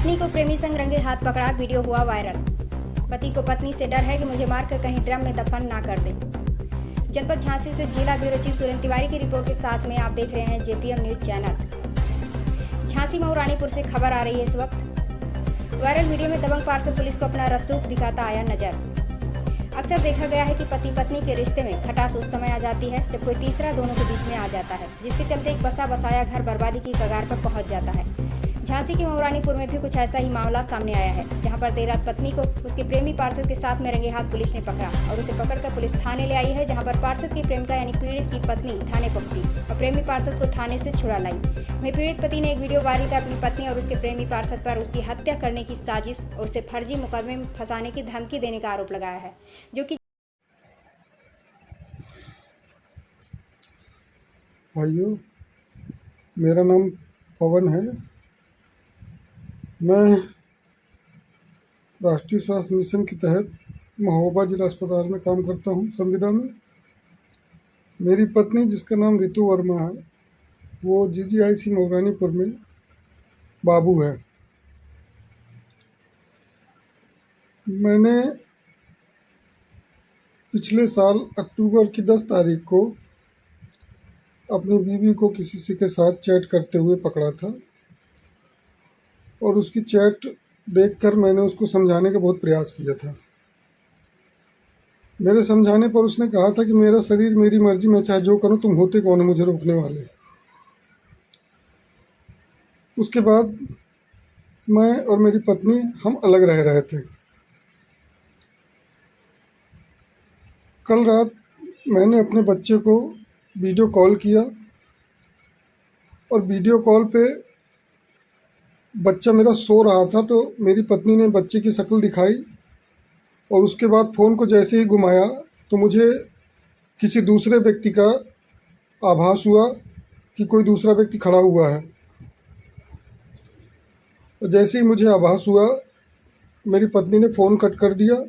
पत्नी को प्रेमी संग रंगे हाथ पकड़ा, वीडियो हुआ वायरल। पति को पत्नी से डर है कि मुझे मारकर कहीं ड्रम में दफन ना कर दे। जनपद झांसी से जिला ब्यूरो चीफ सुरेंद्र तिवारी की रिपोर्ट के साथ में आप देख रहे हैं JPM news channel. Jhansi Mau Ranipur से खबर आ रही है इस वक्त। वायरल वीडियो में दबंग पार्सल पुलिस को अपना रसूख दिखाता आया नजर। अक्सर देखा गया है कि पति पत्नी के रिश्ते में खटास उस समय आ जाती है जब कोई तीसरा दोनों के बीच में आ जाता है, जिसके चलते एक बसा बसाया घर बर्बादी की कगार पर पहुंच जाता है। झांसी के मऊरानीपुर में भी कुछ ऐसा ही मामला सामने आया है, जहां पर देर रात पत्नी को उसके प्रेमी पार्षद के साथ में रंगे हाथ पुलिस ने पकड़ा और उसे पकड़कर पुलिस थाने ले आई है, जहां पर पार्षद की प्रेमिका यानी पीड़ित की पत्नी थाने पहुंची और प्रेमी पार्षद को थाने से छुड़ा लाई। वहीं पीड़ित पति ने एक वीडियो वायरल कर अपनी पत्नी और उसके प्रेमी पार्षद पर उसकी हत्या करने की साजिश और उसे फर्जी मुकदमे में फंसाने की धमकी देने का आरोप लगाया है, जो कि भाइयों, मेरा नाम पवन है। मैं राष्ट्रीय स्वास्थ्य मिशन के तहत महोबा जिला अस्पताल में काम करता हूँ, संविदा में। मेरी पत्नी, जिसका नाम रितु वर्मा है, वो जीजीआईसी मऊरानीपुर में बाबू है। मैंने पिछले साल अक्टूबर की 10 तारीख को अपनी बीवी को किसी के साथ चैट करते हुए पकड़ा था और उसकी चैट देखकर मैंने उसको समझाने का बहुत प्रयास किया था। मेरे समझाने पर उसने कहा था कि मेरा शरीर मेरी मर्जी, मैं चाहे जो करूं, तुम होते कौन हो मुझे रोकने वाले। उसके बाद मैं और मेरी पत्नी हम अलग रह रहे थे। कल रात मैंने अपने बच्चे को वीडियो कॉल किया और वीडियो कॉल पे बच्चा मेरा सो रहा था, तो मेरी पत्नी ने बच्चे की शक्ल दिखाई और उसके बाद फ़ोन को जैसे ही घुमाया तो मुझे किसी दूसरे व्यक्ति का आभास हुआ कि कोई दूसरा व्यक्ति खड़ा हुआ है। और जैसे ही मुझे आभास हुआ, मेरी पत्नी ने फ़ोन कट कर दिया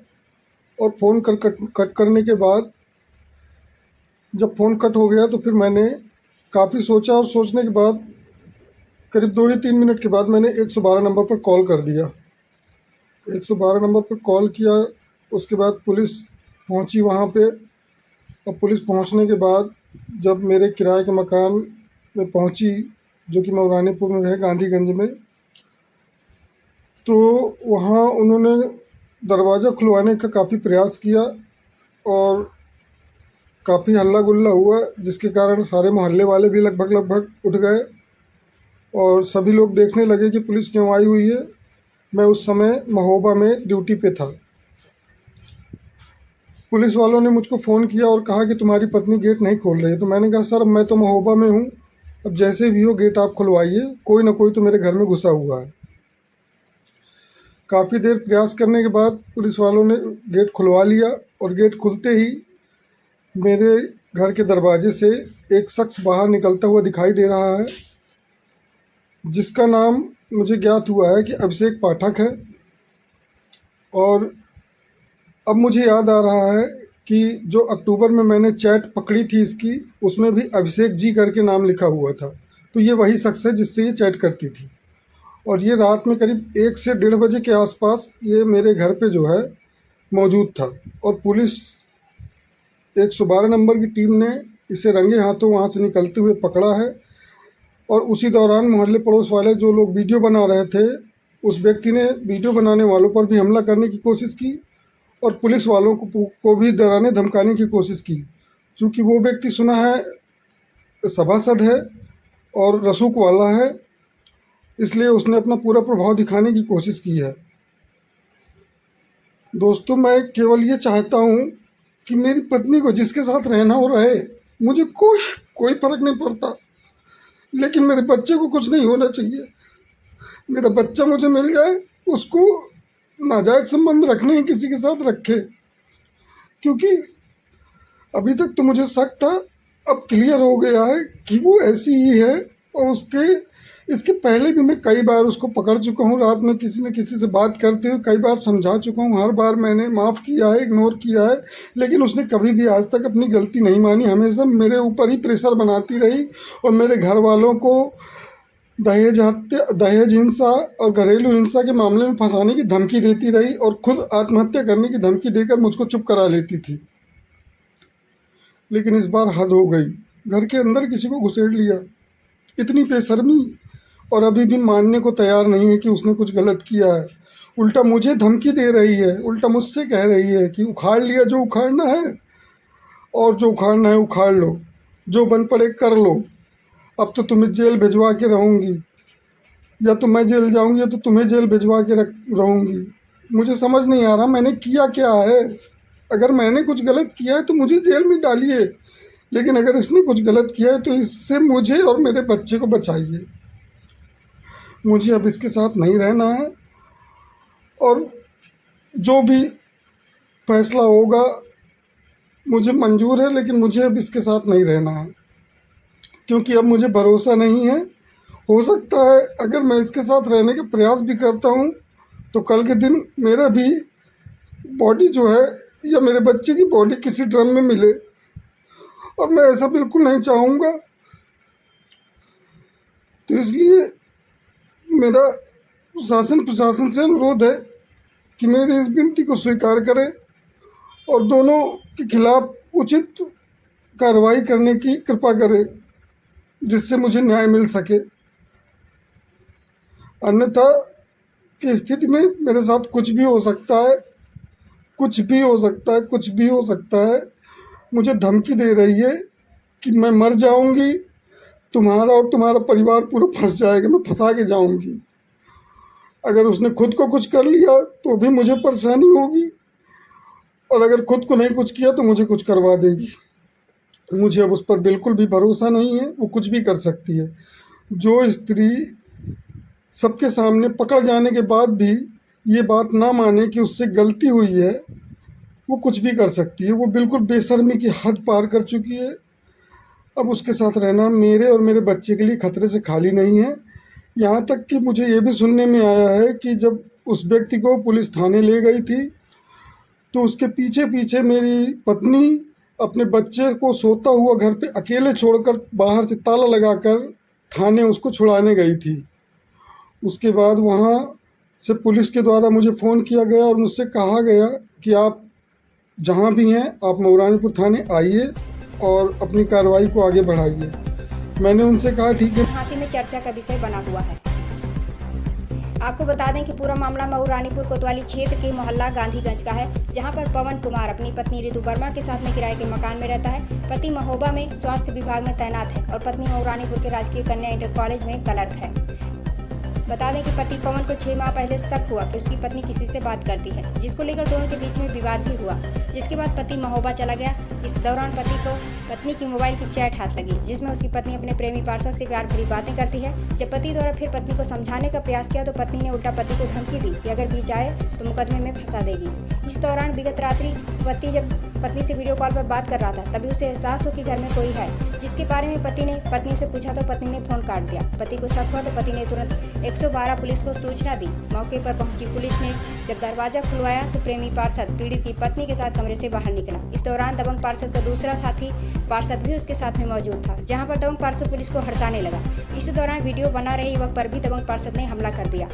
और फ़ोन कट करने के बाद जब फ़ोन कट हो गया तो फिर मैंने काफ़ी सोचा और सोचने के बाद करीब 2 ही 3 मिनट के बाद मैंने 112 नंबर पर कॉल कर दिया। 112 नंबर पर कॉल किया। उसके बाद पुलिस पहुंची वहां पे और पुलिस पहुंचने के बाद जब मेरे किराए के मकान में पहुंची, जो कि मऊरानीपुर में है, गांधीगंज में, तो वहां उन्होंने दरवाज़ा खुलवाने का काफ़ी प्रयास किया और काफ़ी हल्ला गुल्ला हुआ, जिसके कारण सारे मोहल्ले वाले भी लगभग उठ गए और सभी लोग देखने लगे कि पुलिस क्यों आई हुई है। मैं उस समय महोबा में ड्यूटी पे था। पुलिस वालों ने मुझको फ़ोन किया और कहा कि तुम्हारी पत्नी गेट नहीं खोल रही है। तो मैंने कहा, सर मैं तो महोबा में हूँ, अब जैसे भी हो गेट आप खुलवाइए, कोई ना कोई तो मेरे घर में घुसा हुआ है। काफ़ी देर प्रयास करने के बाद पुलिस वालों ने गेट खुलवा लिया और गेट खुलते ही मेरे घर के दरवाजे से एक शख्स बाहर निकलता हुआ दिखाई दे रहा है, जिसका नाम मुझे ज्ञात हुआ है कि अभिषेक पाठक है। और अब मुझे याद आ रहा है कि जो अक्टूबर में मैंने चैट पकड़ी थी इसकी, उसमें भी अभिषेक जी करके नाम लिखा हुआ था। तो ये वही शख्स है जिससे ये चैट करती थी। और ये रात में करीब 1 से 1:30 बजे के आसपास ये मेरे घर पे जो है मौजूद था और पुलिस 112 नंबर की टीम ने इसे रंगे हाथों वहाँ से निकलते हुए पकड़ा है। और उसी दौरान मोहल्ले पड़ोस वाले जो लोग वीडियो बना रहे थे, उस व्यक्ति ने वीडियो बनाने वालों पर भी हमला करने की कोशिश की और पुलिस वालों को भी डराने धमकाने की कोशिश की। चूँकि वो व्यक्ति सुना है सभासद है और रसूख वाला है, इसलिए उसने अपना पूरा प्रभाव दिखाने की कोशिश की है। दोस्तों, मैं केवल ये चाहता हूँ कि मेरी पत्नी को जिसके साथ रहना हो रहे, मुझे कोई फर्क नहीं पड़ता, लेकिन मेरे बच्चे को कुछ नहीं होना चाहिए। मेरा बच्चा मुझे मिल जाए, उसको नाजायज़ संबंध रखने हैं किसी के साथ रखे, क्योंकि अभी तक तो मुझे शक था, अब क्लियर हो गया है कि वो ऐसी ही है। और इसके पहले भी मैं कई बार उसको पकड़ चुका हूँ, रात में किसी न किसी से बात करते हुए कई बार समझा चुका हूँ। हर बार मैंने माफ़ किया है, इग्नोर किया है, लेकिन उसने कभी भी आज तक अपनी गलती नहीं मानी। हमेशा मेरे ऊपर ही प्रेशर बनाती रही और मेरे घर वालों को दहेज हिंसा और घरेलू हिंसा के मामले में फंसाने की धमकी देती रही और खुद आत्महत्या करने की धमकी देकर मुझको चुप करा लेती थी। लेकिन इस बार हद हो गई, घर के अंदर किसी को घुसेड़ लिया। इतनी बेशर्मी, और अभी भी मानने को तैयार नहीं है कि उसने कुछ गलत किया है। उल्टा मुझे धमकी दे रही है, उल्टा मुझसे कह रही है कि उखाड़ लिया जो उखाड़ना है, और जो उखाड़ना है उखाड़ लो, जो बन पड़े कर लो। अब तो तुम्हें जेल भिजवा के रहूँगी, या तो मैं जेल जाऊँगी या तो तुम्हें जेल भिजवा के रहूँगी। मुझे समझ नहीं आ रहा मैंने किया क्या है। अगर मैंने कुछ गलत किया है तो मुझे जेल में डालिए, लेकिन अगर इसने कुछ गलत किया है तो इससे मुझे और मेरे बच्चे को बचाइए। मुझे अब इसके साथ नहीं रहना है, और जो भी फैसला होगा मुझे मंजूर है, लेकिन मुझे अब इसके साथ नहीं रहना है, क्योंकि अब मुझे भरोसा नहीं है। हो सकता है अगर मैं इसके साथ रहने का प्रयास भी करता हूँ तो कल के दिन मेरा भी बॉडी जो है या मेरे बच्चे की बॉडी किसी ड्रम में मिले, और मैं ऐसा बिल्कुल नहीं चाहूँगा। तो इसलिए मेरा प्रशासन से अनुरोध है कि मेरी इस विनती को स्वीकार करें और दोनों के खिलाफ उचित कार्रवाई करने की कृपा करें, जिससे मुझे न्याय मिल सके। अन्यथा की स्थिति में मेरे साथ कुछ भी हो सकता है, कुछ भी हो सकता है, कुछ भी हो सकता है। मुझे धमकी दे रही है कि मैं मर जाऊंगी, तुम्हारा और तुम्हारा परिवार पूरा फंस जाएगा, मैं फंसा के जाऊंगी। अगर उसने खुद को कुछ कर लिया तो भी मुझे परेशानी होगी, और अगर खुद को नहीं कुछ किया तो मुझे कुछ करवा देगी। मुझे अब उस पर बिल्कुल भी भरोसा नहीं है, वो कुछ भी कर सकती है। जो स्त्री सबके सामने पकड़ जाने के बाद भी ये बात ना माने कि उससे गलती हुई है, वो कुछ भी कर सकती है। वो बिल्कुल बेशर्मी की हद पार कर चुकी है। अब उसके साथ रहना मेरे और मेरे बच्चे के लिए खतरे से खाली नहीं है। यहाँ तक कि मुझे ये भी सुनने में आया है कि जब उस व्यक्ति को पुलिस थाने ले गई थी तो उसके पीछे पीछे मेरी पत्नी अपने बच्चे को सोता हुआ घर पे अकेले छोड़कर बाहर से ताला लगाकर थाने उसको छुड़ाने गई थी। उसके बाद वहाँ से पुलिस के द्वारा मुझे फ़ोन किया गया और मुझसे कहा गया कि आप जहाँ भी हैं आप मऊरानीपुर थाने आइए और अपनी कार्रवाई को आगे बढ़ाइए। मैंने उनसे कहा ठीक है। झांसी में चर्चा का विषय बना हुआ है। आपको बता दें कि पूरा मामला मऊरानीपुर कोतवाली क्षेत्र के मोहल्ला गांधीगंज का है, जहां पर पवन कुमार अपनी पत्नी रितु वर्मा के साथ में किराए के मकान में रहता है। पति महोबा में स्वास्थ्य विभाग में तैनात है और पत्नी मऊरानीपुर के राजकीय कन्या इंटर कॉलेज में क्लर्क है। बता दें कि पति पवन को 6 माह पहले शक हुआ कि उसकी पत्नी किसी से बात करती है, जिसको लेकर दोनों के बीच में विवाद भी हुआ, जिसके बाद पति महोबा चला गया। इस दौरान पति को पत्नी की मोबाइल की चैट हाथ लगी, जिसमें उसकी पत्नी अपने प्रेमी पार्षद से प्यार भरी बातें करती है। जब पति द्वारा फिर पत्नी को समझाने का प्रयास किया तो पत्नी ने उल्टा पति को धमकी दी कि अगर बीच आए तो मुकदमे में फंसा देगी। इस दौरान विगत रात्रि पति जब पत्नी से वीडियो कॉल पर बात कर रहा था, तभी उसे एहसास हो कि घर में कोई है, जिसके बारे में पति ने पत्नी से पूछा तो पत्नी ने फोन काट दिया। पति को शक हुआ तो पति ने तुरंत 112 पुलिस को सूचना दी। मौके पर पहुंची पुलिस ने जब दरवाजा खुलवाया तो प्रेमी पार्षद पीड़ित की पत्नी के साथ कमरे से बाहर निकला। इस दौरान दबंग पार्षद का दूसरा साथी पार्षद भी उसके साथ में मौजूद था, जहां पर दबंग पार्षद पुलिस को हड़काने लगा। इस दौरान वीडियो बना रहे युवक पर भी दबंग पार्षद ने हमला कर दिया,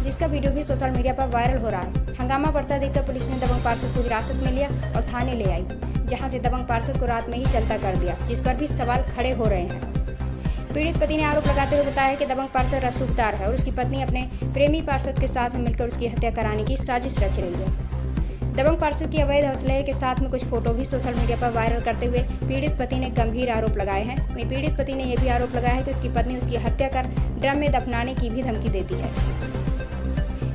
जिसका वीडियो भी सोशल मीडिया पर वायरल हो रहा है। हंगामा बढ़ता देखकर पुलिस ने दबंग पार्षद को हिरासत में लिया और थाने ले आई, जहां से दबंग पार्षद को रात में ही चलता कर दिया, जिस पर भी सवाल खड़े हो रहे हैं। पीड़ित पति ने आरोप लगाते हुए बताया कि दबंग पार्षद रसूखदार है और उसकी पत्नी अपने प्रेमी पार्षद के साथ में मिलकर उसकी हत्या कराने की साजिश रच रही है। दबंग पार्षद की अवैध हौसले के साथ में कुछ फोटो भी सोशल मीडिया पर वायरल करते हुए पीड़ित पति ने गंभीर आरोप लगाए हैं। वहीं पीड़ित पति ने यह भी आरोप लगाया है कि उसकी पत्नी उसकी हत्या कर ड्रम में दफनाने की भी धमकी देती है।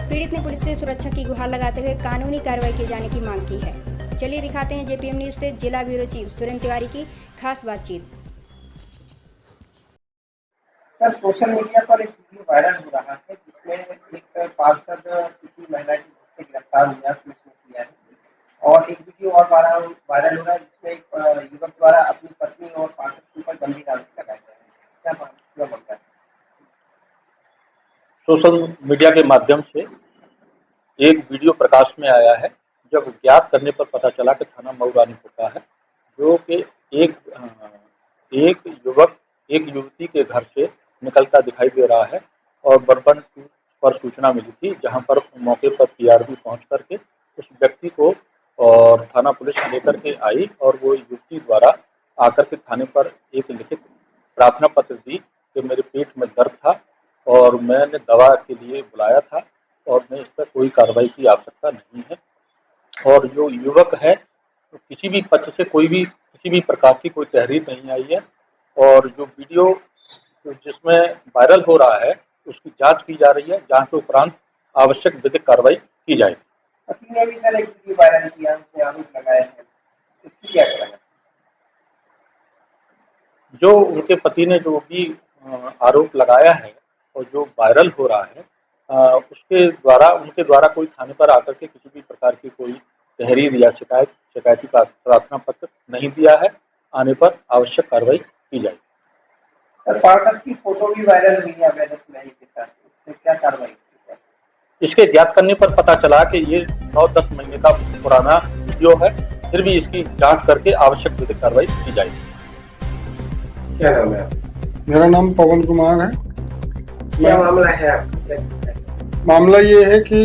पीड़ित ने पुलिस से सुरक्षा की गुहार लगाते हुए कानूनी कार्रवाई किए जाने की मांग की है। चलिए दिखाते हैं जेपीएम न्यूज से जिला ब्यूरो चीफ सुरेंद्र तिवारी की खास बातचीत। सर, सोशल मीडिया पर एक वीडियो वायरल हो रहा है जिसमें एक पार्षद किसी महिला की से गिरफ्तार हुआ पुलिस ने किया है, और एक वीडियो और वायरल हो रहा है जिसमें एक युवक द्वारा अपनी पत्नी और पार्षद के ऊपर गंभीर आरोप लगाए गए हैं। क्या मानता है? सोशल मीडिया के माध्यम से एक वीडियो प्रकाश में आया है, जब ज्ञात करने पर पता चला कि थाना मऊरानीपुर का है, जो कि एक युवक एक युवती के घर से निकलता दिखाई दे रहा है और बरबन पर सूचना मिली थी, जहां पर मौके पर पीआरबी पहुंच करके उस व्यक्ति को और थाना पुलिस लेकर के आई और वो युवती द्वारा आकर के थाने पर एक लिखित प्रार्थना पत्र दी कि मेरे पेट में दर्द था और मैंने दवा के लिए बुलाया था और मैं इस पर कोई कार्रवाई की आवश्यकता नहीं है। और जो युवक है तो किसी भी पक्ष से किसी भी प्रकार की कोई तहरीर नहीं आई है और जो वीडियो जिसमें वायरल हो रहा है उसकी जांच की जा रही है। जांच के उपरांत आवश्यक विधिक कार्रवाई की जाएगी। पति ने भी सर एक वीडियो वायरल किया, उसने आरोप लगाए हैं, इसकी क्या करें? जो उनके पति ने जो भी आरोप लगाया है और जो वायरल हो रहा है उनके द्वारा कोई थाने पर आकर के किसी भी प्रकार की कोई तहरीर या शिकायती प्रार्थना पत्र नहीं दिया है। आने पर आवश्यक कार्रवाई की जाएगी। सर पार्षद की फोटो भी वायरल हुई है अवैध स्नेही के साथ, इससे क्या कार्रवाई की जाए? इसके ज्ञात करने पर पता चला कि ये 9-10 महीने का पुराना वीडियो है, फिर भी इसकी जांच करके आवश्यक विधिक कार्रवाई की जाएगी। क्या नाम है? मेरा नाम पवन कुमार है। क्या मामला है आपका? मामला ये है कि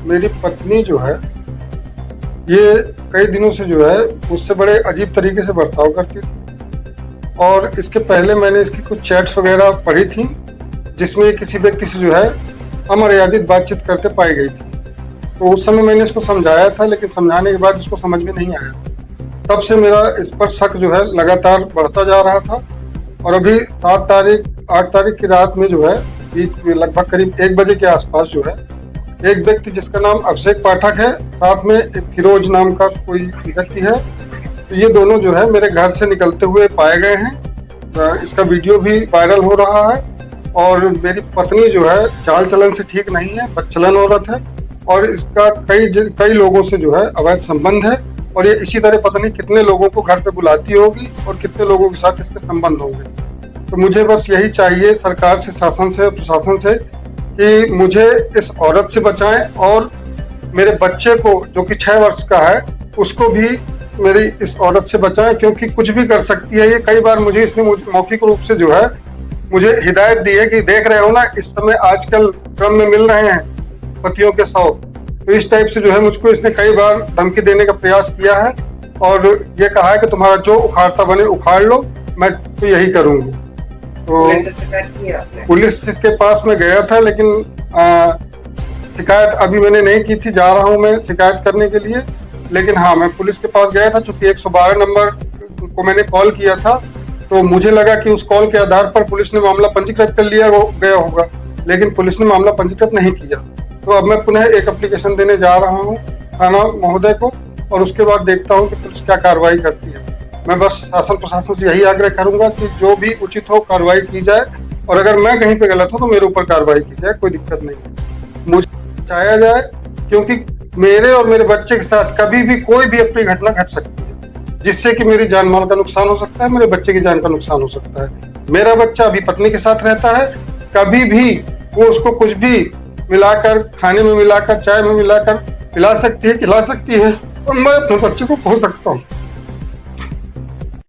मेरी पत्नी जो है ये कई दिनों से जो है मुझसे बड़े अजीब तरीके से बर्ताव करती थी और इसके पहले मैंने इसकी कुछ चैट्स वगैरह पढ़ी थी जिसमें किसी व्यक्ति से जो है अमर्यादित बातचीत करते पाई गई थी। तो उस समय मैंने इसको समझाया था, लेकिन समझाने के बाद इसको समझ में नहीं आया। तब से मेरा इस पर शक जो है लगातार बढ़ता जा रहा था और अभी 8 तारीख की रात में जो है लगभग करीब 1 बजे के आसपास जो है एक व्यक्ति जिसका नाम अभिषेक पाठक है, साथ में एक फिरोज नाम का कोई व्यक्ति है, तो ये दोनों जो है मेरे घर से निकलते हुए पाए गए हैं। इसका वीडियो भी वायरल हो रहा है और मेरी पत्नी जो है चाल चलन से ठीक नहीं है, बदचलन औरत है और इसका कई लोगों से जो है अवैध संबंध है और ये इसी तरह पता नहीं कितने लोगों को घर पे बुलाती होगी और कितने लोगों के साथ इसके संबंध होंगे। तो मुझे बस यही चाहिए सरकार से, शासन से, प्रशासन से कि मुझे इस औरत से बचाएं और मेरे बच्चे को जो कि 6 वर्ष का है उसको भी मेरी इस औरत से बचाएं, क्योंकि कुछ भी कर सकती है ये। कई बार मुझे इसने मौखिक रूप से जो है मुझे हिदायत दी है कि देख रहे हो ना, इस समय आजकल क्रम में मिल रहे हैं पतियों के 100, तो इस टाइप से जो है मुझको इसने कई बार धमकी देने का प्रयास किया है और ये कहा है कि तुम्हारा जो उखाड़ता बने उखाड़ लो, मैं तो यही करूंगी। तो पुलिस के पास में गया था, लेकिन शिकायत अभी मैंने नहीं की थी, जा रहा हूं मैं शिकायत करने के लिए। लेकिन हाँ, मैं पुलिस के पास गया था, चूंकि 112 नंबर को मैंने कॉल किया था तो मुझे लगा कि उस कॉल के आधार पर पुलिस ने मामला पंजीकृत कर लिया गया होगा, लेकिन पुलिस ने मामला पंजीकृत नहीं किया। तो अब मैं पुनः एक एप्लीकेशन देने जा रहा हूँ थाना महोदय को और उसके बाद देखता हूँ कि पुलिस क्या कार्रवाई करती है। मैं बस शासन प्रशासन से यही आग्रह करूंगा कि जो भी उचित हो कार्रवाई की जाए और अगर मैं कहीं पे गलत हूँ तो मेरे ऊपर कार्रवाई की जाए, कोई दिक्कत नहीं है। मुझे बचाया जाए, क्योंकि मेरे और मेरे बच्चे के साथ कभी भी कोई भी अपनी घटना घट सकती है जिससे कि मेरी जान माल का नुकसान हो सकता है, मेरे बच्चे की जान का नुकसान हो सकता है। मेरा बच्चा अभी पत्नी के साथ रहता है, कभी भी वो उसको कुछ भी मिलाकर, खाने में मिलाकर, चाय में मिलाकर पिला सकती है, खिला सकती है और मैं अपने बच्चे को खो सकता हूँ।